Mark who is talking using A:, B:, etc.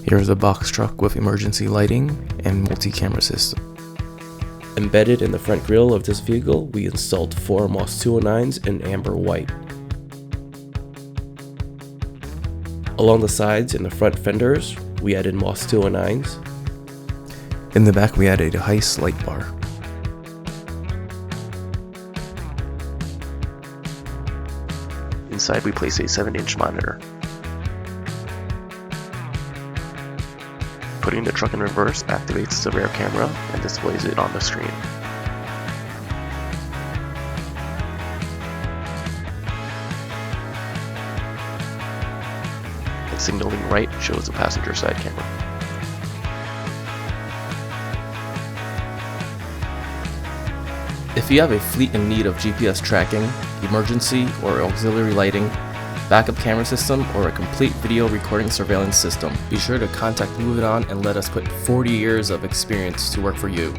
A: Here's a box truck with emergency lighting and multi-camera system.
B: Embedded in the front grille of this vehicle, we installed 4 Moss 209s in amber white. Along the sides and the front fenders, we added Moss 209s.
A: In the back we added a Heist light bar.
C: Inside we place a 7-inch monitor. Putting the truck in reverse activates the rear camera and displays it on the screen. And signaling right shows the passenger side camera.
D: If you have a fleet in need of GPS tracking, emergency or auxiliary lighting, backup camera system, or a complete video recording surveillance system, be sure to contact Move It On and let us put 40 years of experience to work for you.